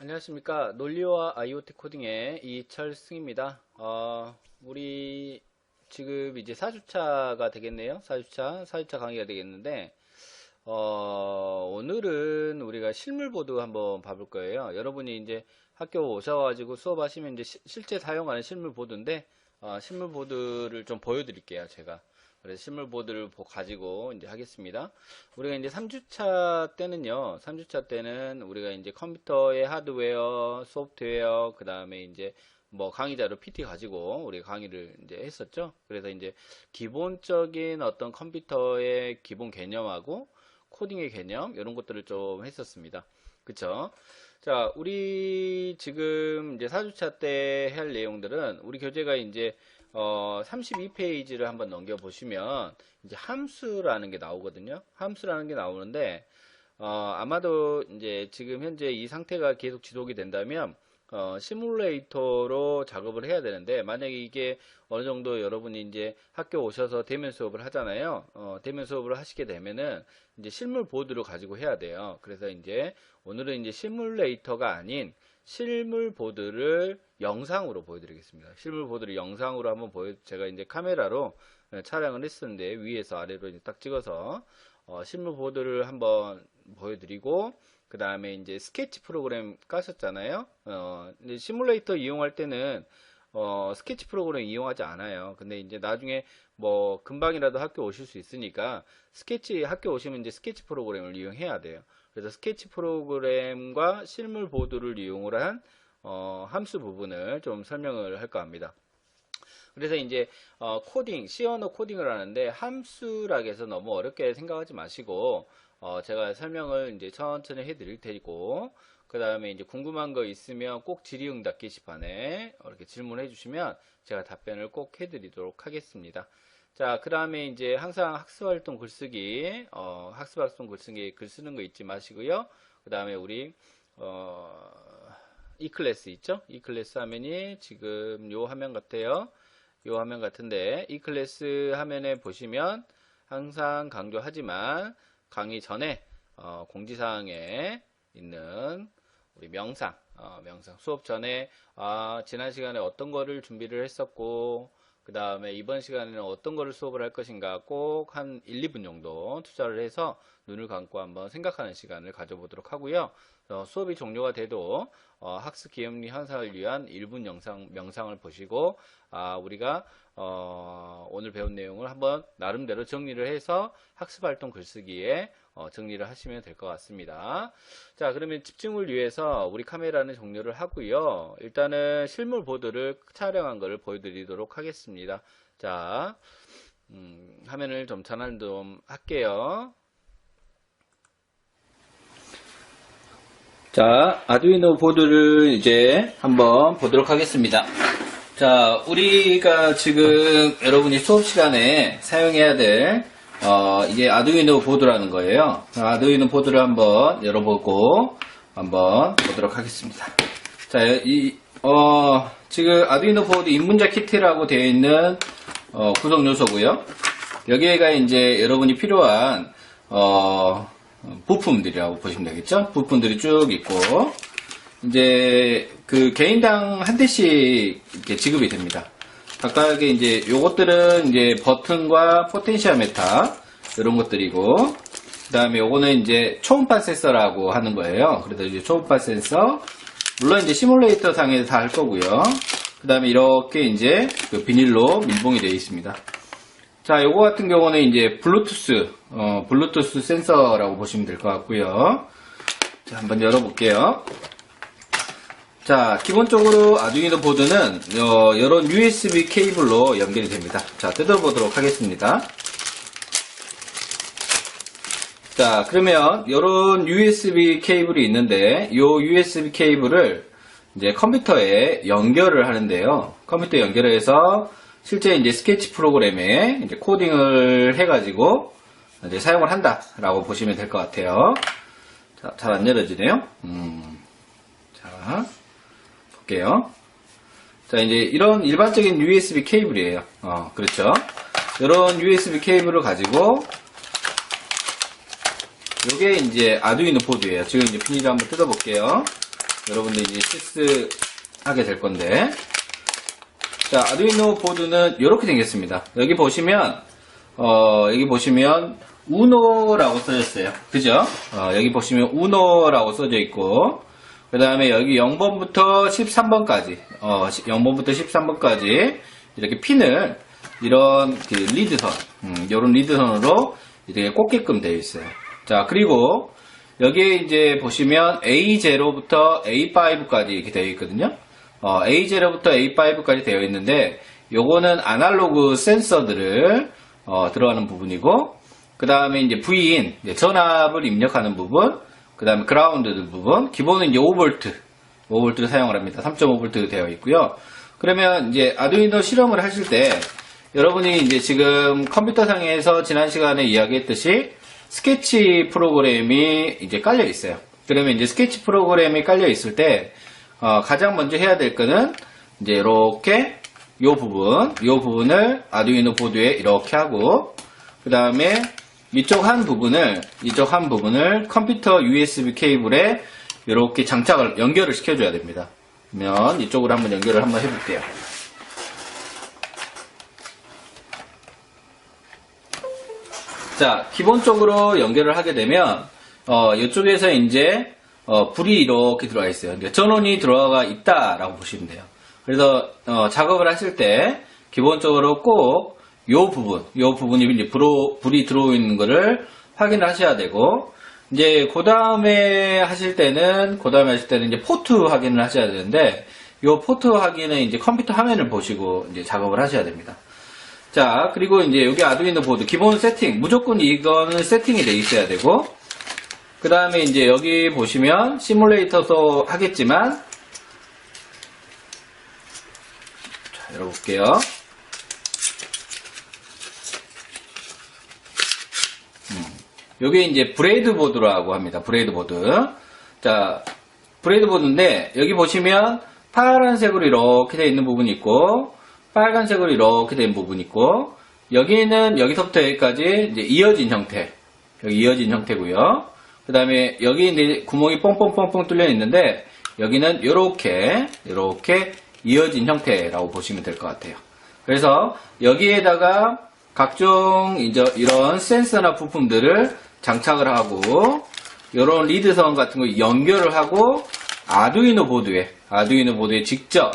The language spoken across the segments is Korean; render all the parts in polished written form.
안녕하십니까. 논리와 IoT 코딩의 이철승입니다. 우리 지금 이제 4주차가 되겠네요. 4주차 강의가 되겠는데, 오늘은 우리가 실물보드 한번 봐볼 거예요. 여러분이 이제 학교 오셔가지고 수업하시면 이제 실제 사용하는 실물보드인데, 실물보드를 좀 보여드릴게요, 제가. 그래서 실물보드를 가지고 이제 하겠습니다. 우리가 이제 3주차 때는요, 3주차 때는 우리가 이제 컴퓨터의 하드웨어, 소프트웨어, 그 다음에 이제 뭐 강의자료 PT 가지고 우리 강의를 이제 했었죠. 그래서 이제 기본적인 어떤 컴퓨터의 기본 개념하고 코딩의 개념, 이런 것들을 좀 했었습니다. 그쵸? 자, 우리 지금 이제 4주차 때 할 내용들은 우리 교재가 이제 32페이지를 한번 넘겨보시면 이제 함수라는 게 나오거든요. 함수라는 게 나오는데 아마도 이제 지금 현재 이 상태가 계속 지속이 된다면 시뮬레이터로 작업을 해야 되는데, 만약에 이게 어느 정도 여러분이 이제 학교 오셔서 대면 수업을 하잖아요. 대면 수업을 하시게 되면은 이제 실물 보드를 가지고 해야 돼요. 그래서 이제 오늘은 이제 시뮬레이터가 아닌 실물 보드를 영상으로 보여드리겠습니다. 실물 보드를 영상으로 한번 제가 이제 카메라로 촬영을 했었는데, 위에서 아래로 이제 딱 찍어서 실물 보드를 한번 보여드리고, 그 다음에 이제 스케치 프로그램 까셨잖아요. 근데 시뮬레이터 이용할 때는 스케치 프로그램 이용하지 않아요. 근데 이제 나중에 뭐 금방이라도 학교 오실 수 있으니까 학교 오시면 이제 스케치 프로그램을 이용해야 돼요. 그래서 스케치 프로그램과 실물 보드를 이용을 한 함수 부분을 좀 설명을 할까 합니다. 그래서 이제 코딩, C 언어 코딩을 하는데 함수라고 해서 너무 어렵게 생각하지 마시고 제가 설명을 이제 천천히 해드릴 테고, 그 다음에 이제 궁금한 거 있으면 꼭 질의응답 게시판에 이렇게 질문해 주시면 제가 답변을 꼭 해드리도록 하겠습니다. 자, 그 다음에 이제 항상 학습활동 글쓰기, 글 쓰는 거 잊지 마시고요. 그 다음에 우리, 이클래스 있죠? 이클래스 화면이 지금 요 화면 같아요. 요 화면 같은데, 이클래스 화면에 보시면 항상 강조하지만 강의 전에, 공지사항에 있는 우리 명상 수업 전에, 지난 시간에 어떤 거를 준비를 했었고, 그 다음에 이번 시간에는 어떤 거를 수업을 할 것인가 꼭 한 1, 2분 정도 투자를 해서 눈을 감고 한번 생각하는 시간을 가져보도록 하고요. 수업이 종료가 돼도 학습 기억력 향상을 위한 1분 명상을 보시고, 우리가 오늘 배운 내용을 한번 나름대로 정리를 해서 학습활동 글쓰기에 정리를 하시면 될 것 같습니다. 자, 그러면 집중을 위해서 우리 카메라는 종료를 하고요. 일단은 실물 보드를 촬영한 것을 보여드리도록 하겠습니다. 자, 화면을 좀 전환 좀 할게요. 자, 아두이노 보드를 이제 한번 보도록 하겠습니다. 자, 우리가 지금 여러분이 수업 시간에 사용해야 될 이게 아두이노 보드라는 거예요. 아두이노 보드를 한번 열어보고 한번 보도록 하겠습니다. 자, 지금 아두이노 보드 입문자 키트라고 되어 있는 구성 요소고요. 여기에가 이제 여러분이 필요한 부품들이라고 보시면 되겠죠. 부품들이 쭉 있고, 이제 그 개인당 한 대씩 이렇게 지급이 됩니다. 각각의 이제 요것들은 이제 버튼과 포텐시아메타 이런 것들이고, 그 다음에 요거는 이제 초음파 센서라고 하는 거예요. 그래서 이제 초음파 센서, 물론 이제 시뮬레이터 상에서 다 할 거고요. 그 다음에 이렇게 이제 그 비닐로 밀봉이 되어 있습니다. 자, 요거 같은 경우는 이제 블루투스 센서라고 보시면 될 것 같고요. 자, 한번 열어볼게요. 자, 기본적으로 아두이노 보드는 이런 USB 케이블로 연결이 됩니다. 자, 뜯어보도록 하겠습니다. 자, 그러면 이런 USB 케이블이 있는데, 이 USB 케이블을 이제 컴퓨터에 연결을 하는데요. 컴퓨터에 연결해서 실제 이제 스케치 프로그램에 이제 코딩을 해가지고 이제 사용을 한다라고 보시면 될 것 같아요. 자, 잘 안 열어지네요. 자, 볼게요. 자, 이제 이런 일반적인 USB 케이블이에요. 그렇죠. 이런 USB 케이블을 가지고 요게 이제 아두이노 보드예요. 지금 이제 비닐을 한번 뜯어볼게요. 여러분들이 이제 실습하게 될 건데, 자, 아두이노 보드는 이렇게 생겼습니다. 여기 보시면 우노라고 써졌어요. 그죠? 여기 보시면 우노라고 써져 있고, 그 다음에 여기 0번부터 13번까지, 0번부터 13번까지 이렇게 핀을 이런 그 리드선, 이런 리드선으로 이렇게 꽂게끔 되어 있어요. 자, 그리고 여기에 이제 보시면 A0부터 A5까지 이렇게 되어 있거든요. A0부터 A5까지 되어 있는데, 요거는 아날로그 센서들을 들어가는 부분이고, 그 다음에 이제 V인, 전압을 입력하는 부분, 그 다음에 그라운드 부분, 기본은 이제 5V를 사용을 합니다. 3.5V 되어 있고요. 그러면 이제 아두이노 실험을 하실 때, 여러분이 이제 지금 컴퓨터상에서 지난 시간에 이야기했듯이 스케치 프로그램이 이제 깔려 있어요. 그러면 이제 스케치 프로그램이 깔려 있을 때, 가장 먼저 해야 될 거는 이제 이렇게 요 부분을 아두이노 보드에 이렇게 하고, 그 다음에 이쪽 한 부분을 컴퓨터 USB 케이블에 이렇게 연결을 시켜줘야 됩니다. 그러면 이쪽으로 한번 연결을 한번 해볼게요. 자, 기본적으로 연결을 하게 되면 이쪽에서 이제 불이 이렇게 들어와 있어요. 그러니까 전원이 들어가 있다라고 보시면 돼요. 그래서 작업을 하실 때 기본적으로 꼭 요 부분이 이제 불이 들어오는 거를 확인을 하셔야 되고, 이제 그 다음에 하실 때는 이제 포트 확인을 하셔야 되는데, 요 포트 확인은 이제 컴퓨터 화면을 보시고 이제 작업을 하셔야 됩니다. 자, 그리고 이제 여기 아두이노 보드 기본 세팅, 무조건 이거는 세팅이 돼 있어야 되고, 그 다음에 이제 여기 보시면 시뮬레이터도 하겠지만, 자, 열어볼게요. 요게 이제 브레이드보드라고 합니다. 브레이드보드. 자, 브레이드보드인데, 여기 보시면 파란색으로 이렇게 되어 있는 부분이 있고, 빨간색으로 이렇게 된 부분이 있고, 여기는 여기서부터 여기까지 이제 이어진 형태. 여기 이어진 형태고요. 그 다음에 여기 이제 구멍이 뻥뻥뻥뻥 뚫려 있는데, 여기는 이렇게 이어진 형태라고 보시면 될 것 같아요. 그래서 여기에다가 각종 이제 이런 센서나 부품들을 장착을 하고, 이런 리드선 같은 거 연결을 하고 아두이노 보드에 직접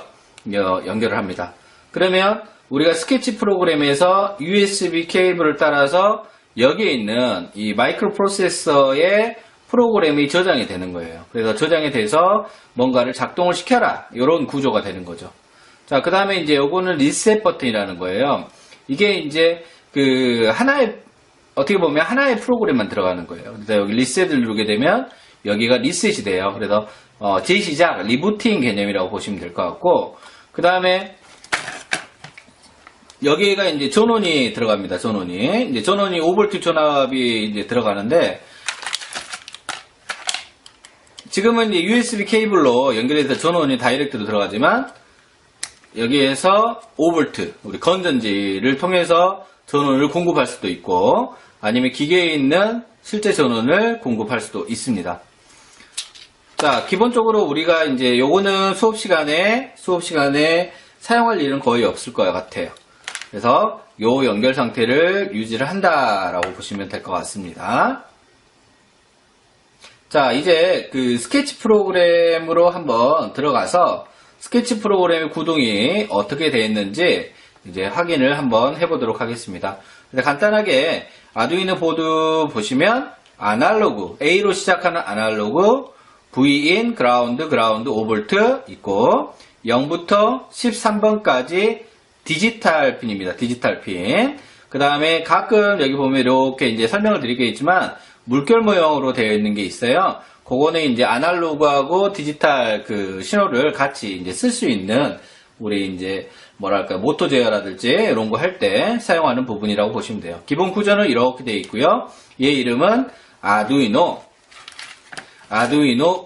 연결을 합니다. 그러면 우리가 스케치 프로그램에서 USB 케이블을 따라서 여기에 있는 이 마이크로 프로세서의 프로그램이 저장이 되는 거예요. 그래서 저장이 돼서 뭔가를 작동을 시켜라, 이런 구조가 되는 거죠. 자, 그 다음에 이제 요거는 리셋 버튼이라는 거예요. 이게 이제 어떻게 보면 하나의 프로그램만 들어가는 거예요. 그래서 여기 리셋을 누르게 되면 여기가 리셋이 돼요. 그래서 재시작, 리부팅 개념이라고 보시면 될 것 같고, 그 다음에 여기가 이제 전원이 들어갑니다. 전원이 5V 전압이 이제 들어가는데, 지금은 이제 USB 케이블로 연결해서 전원이 다이렉트로 들어가지만, 여기에서 5V, 우리 건전지를 통해서 전원을 공급할 수도 있고, 아니면 기계에 있는 실제 전원을 공급할 수도 있습니다. 자, 기본적으로 우리가 이제 요거는 수업 시간에 사용할 일은 거의 없을 것 같아요. 그래서 요 연결 상태를 유지를 한다라고 보시면 될 것 같습니다. 자, 이제 그 스케치 프로그램으로 한번 들어가서 스케치 프로그램의 구동이 어떻게 되어 있는지 이제 확인을 한번 해보도록 하겠습니다. 간단하게 아두이노 보드 보시면 아날로그, A로 시작하는 아날로그, V인, 그라운드 5V 있고, 0부터 13번까지 디지털 핀입니다. 디지털 핀. 그 다음에 가끔 여기 보면 이렇게 이제 설명을 드리겠지만 물결 모형으로 되어 있는 게 있어요. 그거는 이제 아날로그하고 디지털 그 신호를 같이 이제 쓸 수 있는, 우리 이제 뭐랄까 모토 제어라든지 이런 거 할 때 사용하는 부분이라고 보시면 돼요. 기본 구조는 이렇게 되어 있고요. 얘 이름은 아두이노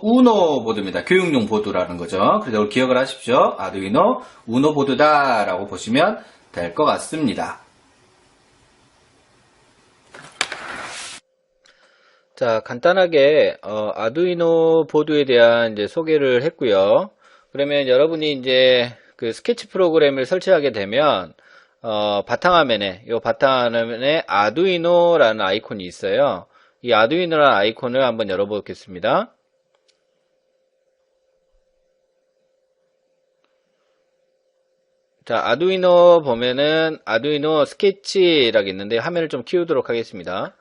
우노 보드입니다. 교육용 보드라는 거죠. 그래서 기억을 하십시오. 아두이노 우노 보드다라고 보시면 될 것 같습니다. 자, 간단하게 아두이노 보드에 대한 이제 소개를 했고요. 그러면 여러분이 이제 그 스케치 프로그램을 설치하게 되면 바탕화면에 아두이노라는 아이콘이 있어요. 이 아두이노라는 아이콘을 한번 열어보겠습니다. 자, 아두이노 보면은 아두이노 스케치라고 있는데 화면을 좀 키우도록 하겠습니다.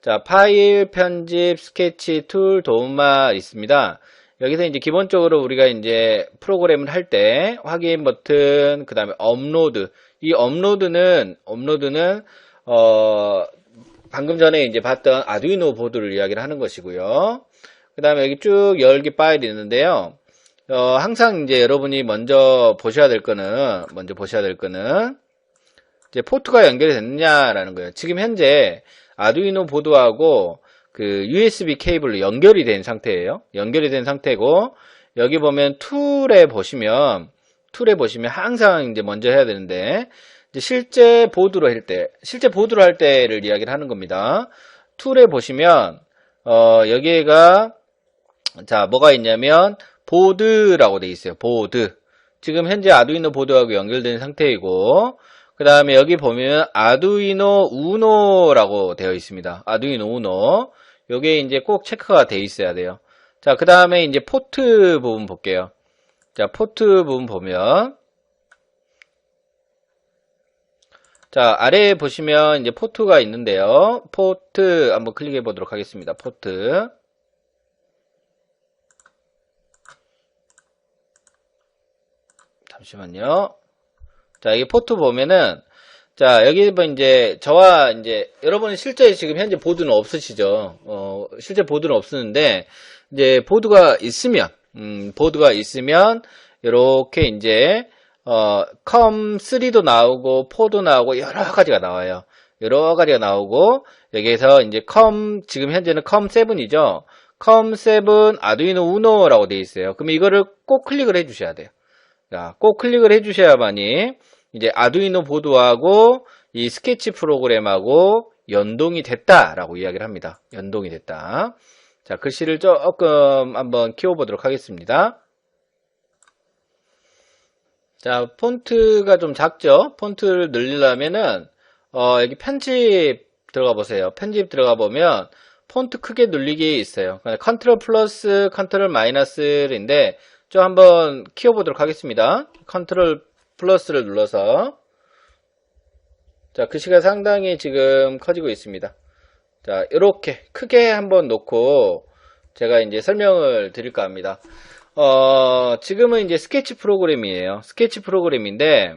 자, 파일, 편집, 스케치, 툴, 도움말 있습니다. 여기서 이제 기본적으로 우리가 이제 프로그램을 할 때 확인 버튼, 그 다음에 업로드. 이 업로드는 방금 전에 이제 봤던 아두이노 보드를 이야기를 하는 것이고요. 그 다음에 여기 쭉 열기 파일이 있는데요. 항상 이제 여러분이 먼저 보셔야 될 거는 이제 포트가 연결이 됐느냐라는 거예요. 지금 현재 아두이노 보드하고 그 USB 케이블로 연결이 된 상태예요. 연결이 된 상태고, 여기 보면 툴에 보시면 항상 이제 먼저 해야 되는데, 이제 실제 보드로 할 때를 이야기를 하는 겁니다. 툴에 보시면 여기가 자, 뭐가 있냐면 보드라고 돼 있어요. 보드. 지금 현재 아두이노 보드하고 연결된 상태이고, 그 다음에 여기 보면 아두이노 우노라고 되어 있습니다. 아두이노 우노. 요게 이제 꼭 체크가 돼 있어야 돼요. 자, 그 다음에 이제 포트 부분 볼게요. 자, 포트 부분 보면, 자, 아래에 보시면 이제 포트가 있는데요. 포트 한번 클릭해 보도록 하겠습니다. 포트. 잠시만요. 자, 이 포트 보면은, 자, 여기 뭐 이제 저와 이제 여러분 실제 지금 현재 보드는 없으시죠? 실제 보드는 없으는데 이제 보드가 있으면 이렇게 이제 컴3도 나오고 4도 나오고 여러 가지가 나와요. 여러 가지가 나오고 여기에서 이제 지금 현재는 컴7이죠. 컴7 아두이노 우노라고 되어 있어요. 그러면 이거를 꼭 클릭을 해 주셔야 돼요. 자, 꼭 클릭을 해 주셔야만이 이제 아두이노 보드하고 이 스케치 프로그램하고 연동이 됐다라고 이야기를 합니다. 연동이 됐다. 자, 글씨를 조금 한번 키워보도록 하겠습니다. 자, 폰트가 좀 작죠? 폰트를 늘리려면은 여기 편집 들어가 보세요. 편집 들어가 보면 폰트 크게 눌리기 있어요. 컨트롤 플러스, 컨트롤 마이너스인데 좀 한번 키워보도록 하겠습니다. 컨트롤 플러스를 눌러서, 자, 글씨가 상당히 지금 커지고 있습니다. 자, 이렇게 크게 한번 놓고 제가 이제 설명을 드릴까 합니다. 지금은 이제 스케치 프로그램이에요. 스케치 프로그램인데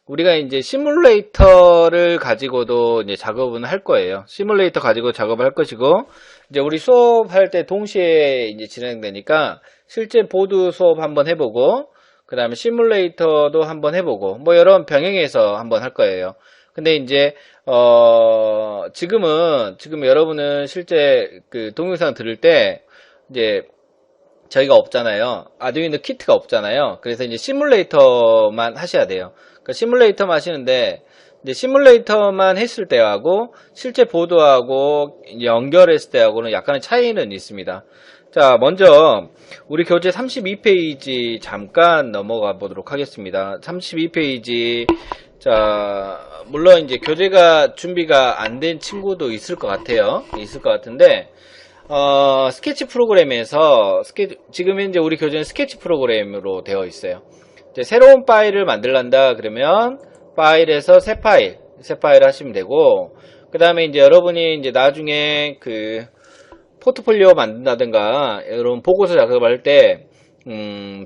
우리가 이제 시뮬레이터를 가지고도 이제 작업은 할 거예요. 시뮬레이터 가지고 작업을 할 것이고, 이제 우리 수업할 때 동시에 이제 진행되니까 실제 보드 수업 한번 해보고, 그 다음에 시뮬레이터도 한번 해보고, 뭐 여러 병행해서 한번 할 거예요. 근데 이제 지금 여러분은 실제 그 동영상 들을 때 이제 저희가 없잖아요. 아두이노 키트가 없잖아요. 그래서 이제 시뮬레이터만 하셔야 돼요. 그러니까 시뮬레이터만 하시는데 이제 시뮬레이터만 했을 때하고 실제 보드하고 연결했을 때하고는 약간의 차이는 있습니다. 자, 먼저 우리 교재 32페이지 잠깐 넘어가 보도록 하겠습니다. 32페이지. 자, 물론 이제 교재가 준비가 안 된 친구도 있을 것 같아요. 있을 것 같은데 스케치 프로그램에서 지금 현재 우리 교재는 스케치 프로그램으로 되어 있어요. 이제 새로운 파일을 만들란다 그러면 파일에서 새 파일 하시면 되고, 그 다음에 이제 여러분이 이제 나중에 그 포트폴리오 만든다든가 이런 보고서 작업할 때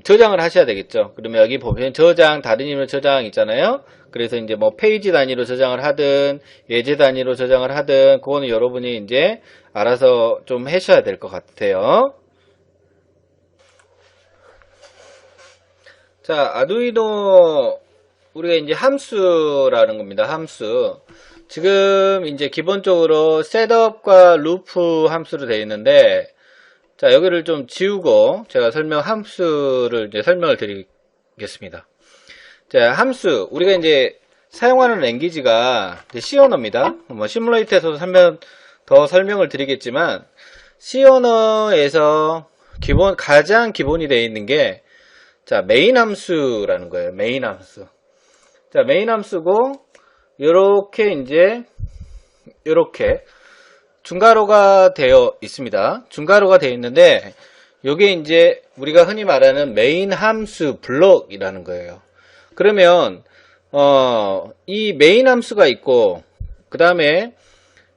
저장을 하셔야 되겠죠. 그러면 여기 보면 다른 이름 저장 있잖아요. 그래서 이제 뭐 페이지 단위로 저장을 하든 예제 단위로 저장을 하든 그거는 여러분이 이제 알아서 좀 하셔야 될 것 같아요. 자, 아두이노 우리가 이제 함수라는 겁니다. 함수. 지금 이제 기본적으로 셋업과 루프 함수로 되어 있는데, 자, 여기를 좀 지우고 제가 함수를 이제 설명을 드리겠습니다. 자, 함수. 우리가 이제 사용하는 랭귀지가 C 언어입니다. 뭐 시뮬레이터에서도 더 설명을 드리겠지만, C 언어에서 가장 기본이 되어 있는 게, 자, 메인 함수라는 거예요. 메인 함수. 자, 메인 함수고, 요렇게 중괄호가 되어 있습니다. 중괄호가 되어 있는데, 요게 이제 우리가 흔히 말하는 메인 함수 블록이라는 거예요. 그러면, 이 메인 함수가 있고, 그 다음에,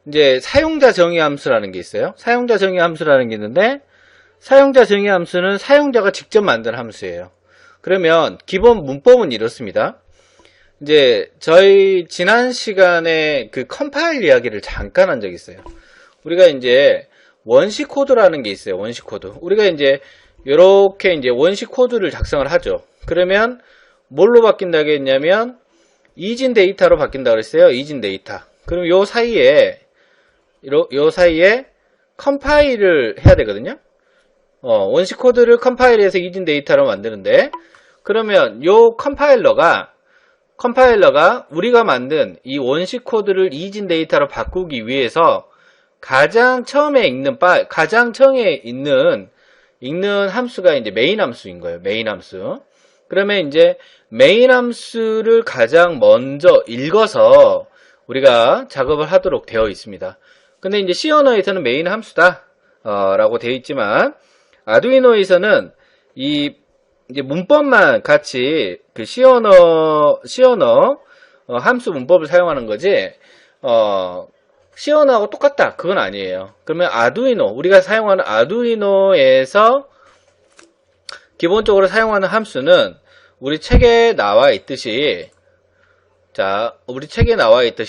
이제 사용자 정의 함수라는 게 있어요. 사용자 정의 함수라는 게 있는데, 사용자 정의 함수는 사용자가 직접 만든 함수예요. 그러면 기본 문법은 이렇습니다. 이제 저희 지난 시간에 그 컴파일 이야기를 잠깐 한 적이 있어요. 우리가 이제 원시 코드라는 게 있어요. 원시 코드. 우리가 이제 이렇게 이제 원시 코드를 작성을 하죠. 그러면 뭘로 바뀐다고 했냐면 이진 데이터로 바뀐다고 그랬어요. 이진 데이터. 그럼 요 사이에 컴파일을 해야 되거든요. 원시 코드를 컴파일해서 이진 데이터로 만드는데, 그러면 요 컴파일러가 우리가 만든 이 원시 코드를 이진 데이터로 바꾸기 위해서 가장 처음에 읽는 함수가 이제 메인 함수인 거예요. 메인 함수. 그러면 이제 메인 함수를 가장 먼저 읽어서 우리가 작업을 하도록 되어 있습니다. 근데 이제 C 언어에서는 메인 함수다 라고 되어 있지만, 아두이노에서는 이제 문법만 같이 그 C 언어 함수 문법을 사용하는 거지, C 언어하고 똑같다, 그건 아니에요. 그러면 우리가 사용하는 아두이노에서 기본적으로 사용하는 함수는 우리 책에 나와 있듯이,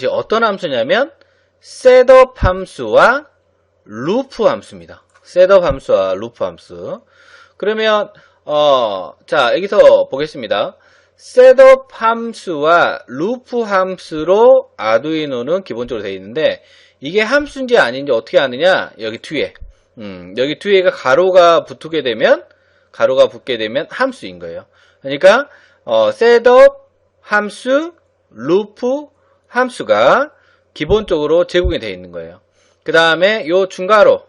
어떤 함수냐면 셋업 함수와 루프 함수입니다. 셋업 함수와 루프 함수. 그러면 여기서 보겠습니다. 셋업 함수와 루프 함수로 아두이노는 기본적으로 되어 있는데, 이게 함수인지 아닌지 어떻게 아느냐? 여기 뒤에가 가로가 붙게 되면 함수인 거예요. 그러니까 셋업 함수, 루프 함수가 기본적으로 제공이 되어 있는 거예요. 그 다음에 요 중괄호,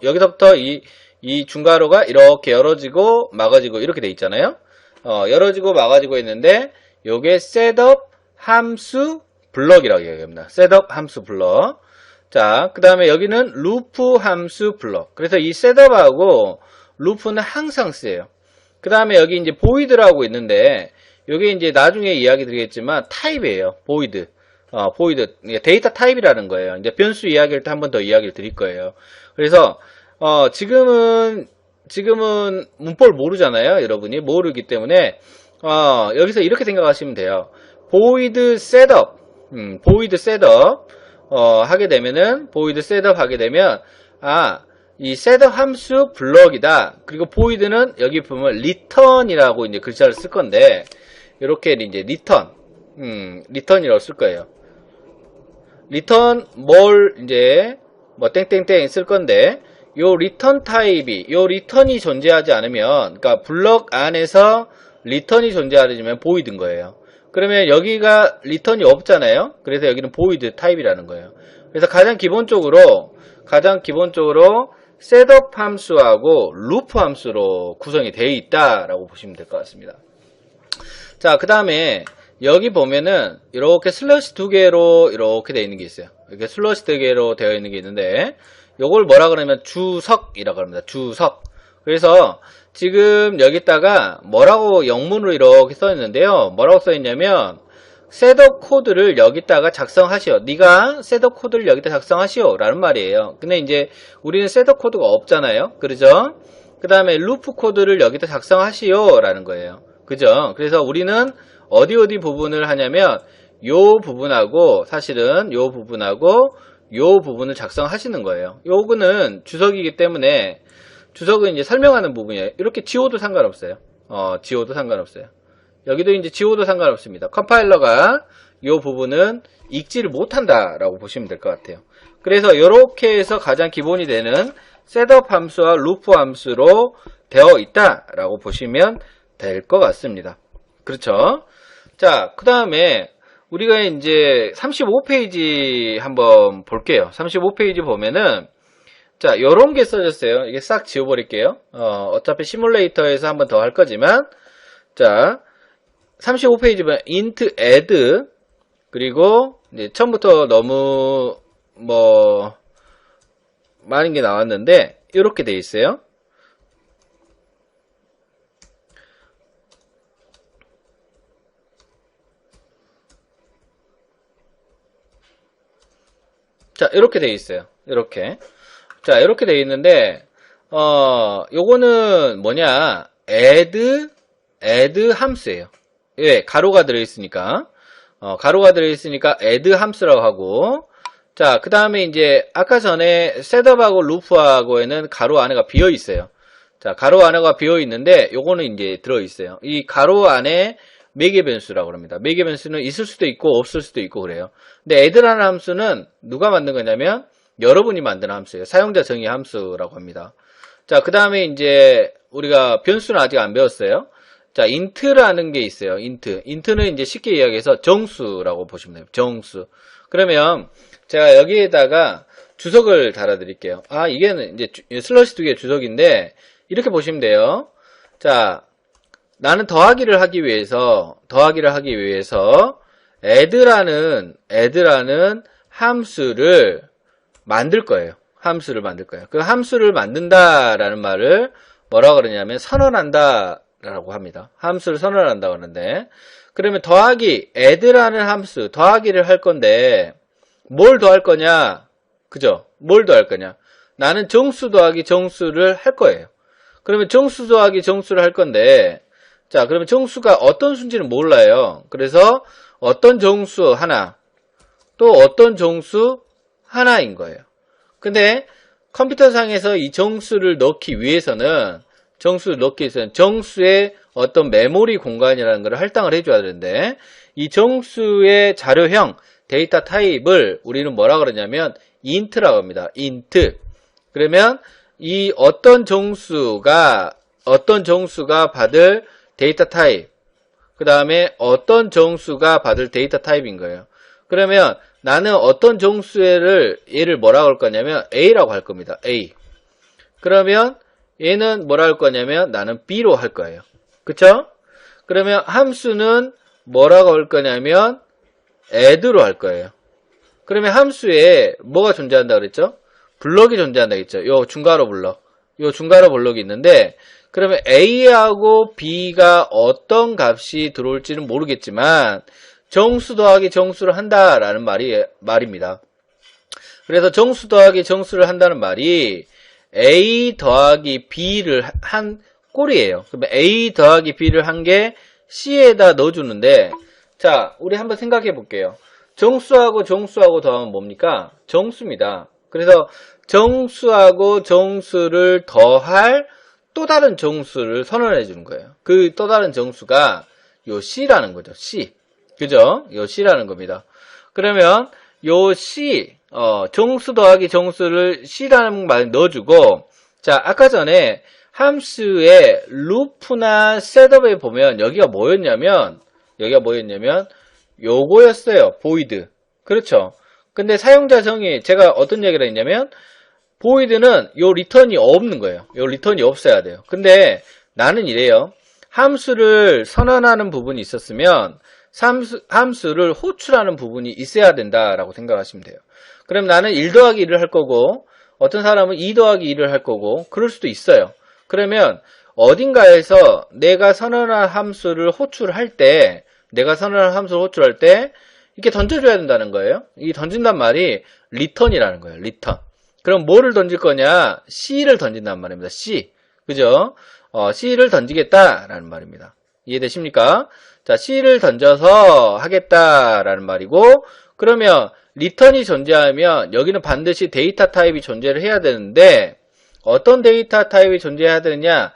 여기서부터 이 중괄호가 이렇게 열어지고 막아지고 이렇게 돼 있잖아요. 열어지고 막아지고 있는데, 요게 셋업 함수 블럭이라고 얘기합니다. 셋업 함수 블럭. 자, 그 다음에 여기는 루프 함수 블럭. 그래서 이 셋업하고 루프는 항상 쓰여요. 그 다음에 여기 이제 보이드라고 있는데, 요게 이제 나중에 이야기 드리겠지만 타입이에요. 보이드. 데이터 타입이라는 거예요. 이제 변수 이야기를 한 번 더 이야기를 드릴 거예요. 그래서 지금은 문법을 모르잖아요. 여러분이 모르기 때문에 여기서 이렇게 생각하시면 돼요. 보이드 셋업 하게 되면 이 셋업 함수 블럭이다. 그리고 보이드는 여기 보면 return이라고 이제 글자를 쓸 건데, 이렇게 이제 return이라고 쓸 거예요. return 이제 땡땡땡 쓸 건데, 요 return이 존재하지 않으면, 그러니까 블럭 안에서 return이 존재하려면 보이드인 거예요. 그러면 여기가 return이 없잖아요. 그래서 여기는 보이드 타입이라는 거예요. 그래서 가장 기본적으로 셋업 함수하고 루프 함수로 구성이 되어 있다라고 보시면 될 것 같습니다. 자, 그 다음에 여기 보면은 이렇게 슬러시 2개로 이렇게 되어 있는 게 있어요. 이렇게 슬러시 2개로 되어 있는 게 있는데, 요걸 뭐라 그러면 주석이라고 합니다. 주석. 그래서 지금 여기다가 뭐라고 영문으로 이렇게 써 있는데요. 뭐라고 써 있냐면 셋업 코드를 여기다가 작성하시오. 네가 셋업 코드를 여기다 작성하시오 라는 말이에요. 근데 이제 우리는 셋업 코드가 없잖아요. 그죠? 그 다음에 루프 코드를 여기다 작성하시오 라는 거예요. 그죠? 그래서 우리는 어디 부분을 하냐면 요 부분하고 요 부분을 작성하시는 거예요. 요거는 주석이기 때문에 주석은 이제 설명하는 부분이에요. 이렇게 지워도 상관없어요. 지워도 상관없어요. 여기도 이제 지워도 상관없습니다. 컴파일러가 요 부분은 읽지를 못한다라고 보시면 될 것 같아요. 그래서 이렇게 해서 가장 기본이 되는 셋업 함수와 루프 함수로 되어 있다라고 보시면 될 것 같습니다. 그렇죠? 자, 그 다음에 우리가 이제 35페이지 한번 볼게요. 35페이지 보면은, 자, 요런 게 써졌어요. 이게 싹 지워버릴게요. 어차피 시뮬레이터에서 한 번 더 할 거지만, 자, 35페이지 보면 int add, 그리고 이제 처음부터 너무 많은 게 나왔는데 이렇게 돼 있어요. 자, 이렇게 돼 있어요. 이렇게. 자, 이렇게 돼 있는데 요거는 뭐냐? add 함수예요. 예, 가로가 들어있으니까. 가로가 들어있으니까 add 함수라고 하고, 자, 그 다음에 이제 아까 전에 셋업하고 루프하고에는 가로 안에가 비어 있어요. 자, 가로 안에가 비어 있는데 요거는 이제 들어 있어요. 이 가로 안에 매개 변수라고 합니다. 매개 변수는 있을 수도 있고 없을 수도 있고 그래요. 근데 add라는 함수는 누가 만든 거냐면 여러분이 만든 함수예요. 사용자 정의 함수라고 합니다. 자, 그 다음에 이제 우리가 변수는 아직 안 배웠어요. 자, int라는 게 있어요. int는 이제 쉽게 이야기해서 정수라고 보시면 돼요. 정수. 그러면 제가 여기에다가 주석을 달아 드릴게요. 아, 이게는 이제 슬러시 2개 주석인데 이렇게 보시면 돼요. 자, 나는 더하기를 하기 위해서 add라는 함수를 만들 거예요. 그 함수를 만든다라는 말을 뭐라고 그러냐면 선언한다 라고 합니다. 함수를 선언한다고 하는데, 그러면 더하기, add라는 함수, 더하기를 할 건데, 뭘 더할 거냐? 그죠? 뭘 더할 거냐? 나는 정수 더하기 정수를 할 거예요. 그러면 정수 더하기 정수를 할 건데, 자, 그러면 정수가 어떤 수인지는 몰라요. 그래서 어떤 정수 하나, 또 어떤 정수 하나인 거예요. 근데 컴퓨터상에서 이 정수를 넣기 위해서는 정수의 어떤 메모리 공간이라는 걸 할당을 해줘야 되는데, 이 정수의 자료형 데이터 타입을 우리는 뭐라 그러냐면 int라고 합니다. int. 그러면 이 어떤 정수가 받을 데이터 타입, 그 다음에 어떤 정수가 받을 데이터 타입인 거예요. 그러면 나는 어떤 정수를 얘를 뭐라고 할 거냐면 A라고 할 겁니다. A. 그러면 얘는 뭐라 할 거냐면 나는 B로 할 거예요. 그쵸? 그러면 함수는 뭐라고 할 거냐면 add로 할 거예요. 그러면 함수에 뭐가 존재한다 그랬죠? 블럭이 존재한다 그랬죠? 요 중괄호 블럭이 있는데, 그러면 A하고 B가 어떤 값이 들어올지는 모르겠지만 정수 더하기 정수를 한다라는 말입니다. 그래서 정수 더하기 정수를 한다는 말이 A 더하기 B를 한 꼴이에요. 그러면 A 더하기 B를 한 게 C에다 넣어주는데, 자, 우리 한번 생각해 볼게요. 정수하고 정수하고 더하면 뭡니까? 정수입니다. 그래서 정수하고 정수를 더할 또 다른 정수를 선언해 주는 거예요. 그 또 다른 정수가 요 C라는 거죠. C. 그죠? 요 C라는 겁니다. 그러면 요 C, 정수 더하기 정수를 C라는 말 넣어주고, 자, 아까 전에 함수의 루프나 셋업에 보면 여기가 뭐였냐면 요거였어요. void. 그렇죠. 근데 사용자 정의, 제가 어떤 얘기를 했냐면 void는 요 리턴이 없는 거예요. 요 리턴이 없어야 돼요. 근데 나는 이래요. 함수를 선언하는 부분이 있었으면 함수를 호출하는 부분이 있어야 된다라고 생각하시면 돼요. 그럼 나는 1 더하기 1을 할 거고, 어떤 사람은 2 더하기 2를 할 거고, 그럴 수도 있어요. 그러면 어딘가에서 내가 선언한 함수를 호출할 때 이렇게 던져줘야 된다는 거예요. 이 던진단 말이 return이라는 거예요. return. 그럼 뭐를 던질 거냐? C를 던진단 말입니다. C. 그죠? C를 던지겠다라는 말입니다. 이해되십니까? 자, C를 던져서 하겠다라는 말이고, 그러면 return이 존재하면 여기는 반드시 데이터 타입이 존재를 해야 되는데, 어떤 데이터 타입이 존재해야 되느냐?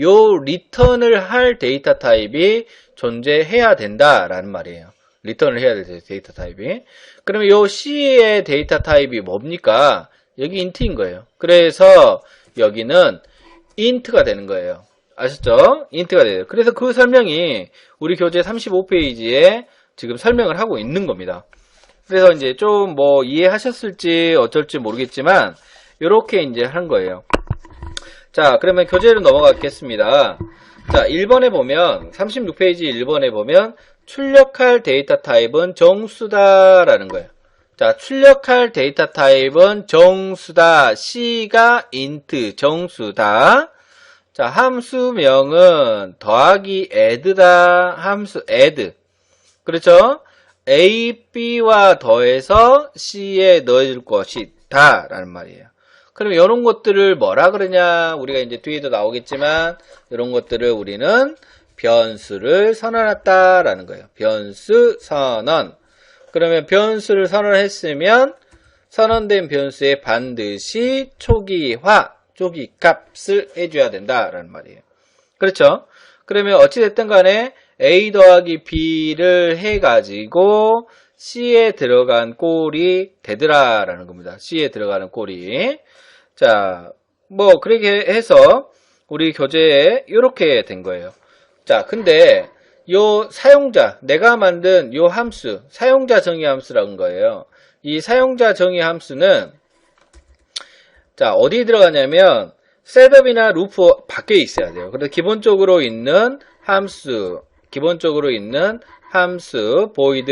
요 return을 할 데이터 타입이 존재해야 된다라는 말이에요. return을 해야 될 데이터 타입이. 그러면 요 C의 데이터 타입이 뭡니까? 여기 int인 거예요. 그래서 여기는 int가 되는 거예요. 아셨죠? int가 돼요. 그래서 그 설명이 우리 교재 35페이지에 지금 설명을 하고 있는 겁니다. 그래서 이제 좀 뭐 이해하셨을지 어쩔지 모르겠지만 요렇게 이제 한 거예요. 자, 그러면 교재로 넘어가겠습니다. 자, 1번에 보면 36페이지 1번에 보면 출력할 데이터 타입은 정수다라는 거예요. 자, 출력할 데이터 타입은 정수다. C가 int 정수다. 자, 함수명은 더하기 add다. 함수 add. 그렇죠? A, B와 더해서 C에 넣어줄 것이다. 라는 말이에요. 그럼 이런 것들을 뭐라 그러냐? 우리가 이제 뒤에도 나오겠지만, 이런 것들을 우리는 변수를 선언했다라는 거예요. 변수 선언. 그러면 변수를 선언했으면, 선언된 변수에 반드시 초기화, 초기 값을 해줘야 된다라는 말이에요. 그렇죠? 그러면 어찌됐든 간에 A 더하기 B를 해가지고 C에 들어간 꼴이 되더라라는 겁니다. C에 들어가는 꼴이. 자, 뭐 그렇게 해서 우리 교재에 이렇게 된 거예요. 자, 근데 요 사용자, 내가 만든 요 함수, 사용자 정의 함수라는 거예요. 이 사용자 정의 함수는 자, 어디에 들어가냐면 셋업이나 루프 밖에 있어야 돼요. 그래서 기본적으로 있는 함수 void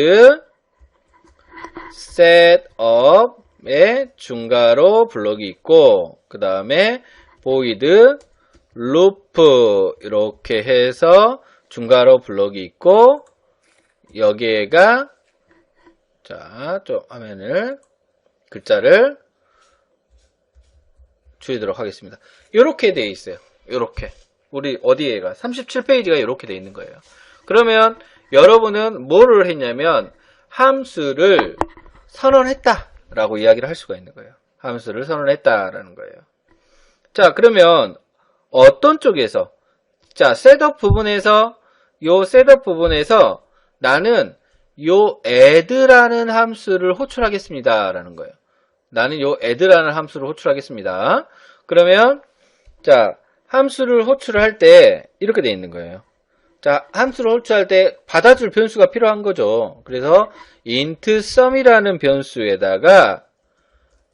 setup의 중괄호 블럭이 있고, 그 다음에 void loop 이렇게 해서 중괄호 블럭이 있고, 여기에가 자, 좀 화면을 글자를 줄이도록 하겠습니다. 이렇게 되어 있어요. 이렇게 우리 어디에가 37페이지가 이렇게 되어 있는 거예요. 그러면 여러분은 뭐를 했냐면 함수를 선언했다라고 이야기를 할 수가 있는 거예요. 함수를 선언했다라는 거예요. 자, 그러면 어떤 쪽에서 자, 셋업 부분에서 요 셋업 부분에서 나는 요 add라는 함수를 호출하겠습니다라는 거예요. 나는 요 add라는 함수를 호출하겠습니다. 그러면 자, 함수를 호출할 때 이렇게 되어 있는 거예요. 자, 함수를 호출할 때 받아줄 변수가 필요한 거죠. 그래서 int sum이라는 변수에다가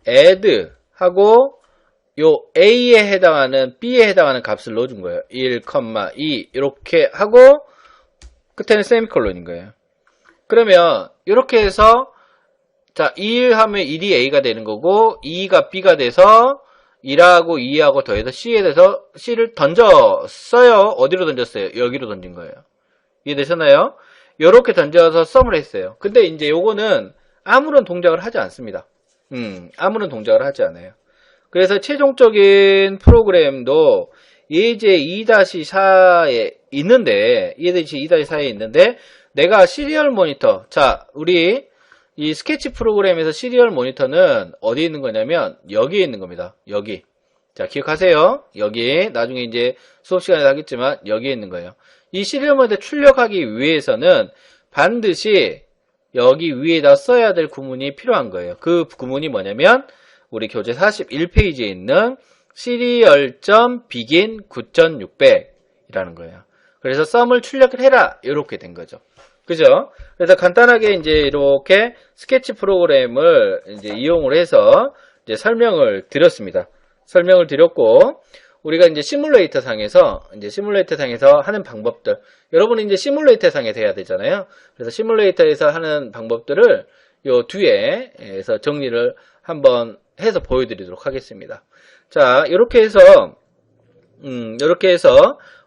add 하고 요 a에 해당하는 b에 해당하는 값을 넣어준 거예요. 1, 2 이렇게 하고 끝에는 세미콜론인 거예요. 그러면 이렇게 해서 자, 1 하면 1이 a가 되는 거고 2가 b가 돼서 1하고 2하고 더해서 C에 대해서 C를 던졌어요. 어디로 던졌어요? 여기로 던진 거예요. 이해되셨나요? 요렇게 던져서 썸을 했어요. 근데 이제 요거는 아무런 동작을 하지 않습니다. 아무런 동작을 하지 않아요. 그래서 최종적인 프로그램도 예제 2-4에 있는데, 예제 2-4에 있는데, 내가 시리얼 모니터, 자, 우리 이 스케치 프로그램에서 시리얼 모니터는 어디에 있는 거냐면 여기에 있는 겁니다. 여기. 자, 기억하세요. 여기 나중에 이제 수업 시간에 하겠지만 여기에 있는 거예요. 이 시리얼 모니터 출력하기 위해서는 반드시 여기 위에다 써야 될 구문이 필요한 거예요. 그 구문이 뭐냐면 우리 교재 41페이지에 있는 serial.begin 9600이라는 거예요. 그래서 썸을 출력을 해라. 이렇게 된 거죠. 그죠? 그래서 간단하게 이제 이렇게 스케치 프로그램을 이제 이용을 해서 이제 설명을 드렸습니다. 설명을 드렸고, 우리가 이제 시뮬레이터 상에서 하는 방법들, 여러분이 이제 시뮬레이터 상에서 해야 되잖아요. 그래서 시뮬레이터에서 하는 방법들을 요 뒤에서 정리를 한번 해서 보여드리도록 하겠습니다. 자, 이렇게 해서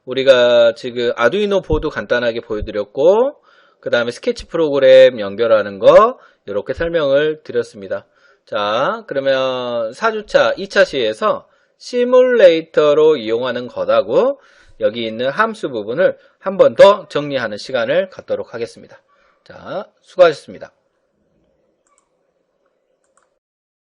우리가 지금 아두이노 보드 간단하게 보여드렸고, 그 다음에 스케치 프로그램 연결하는 거 이렇게 설명을 드렸습니다. 자, 그러면 4주차 2차 시에서 시뮬레이터로 이용하는 것하고 여기 있는 함수 부분을 한 번 더 정리하는 시간을 갖도록 하겠습니다. 자, 수고하셨습니다.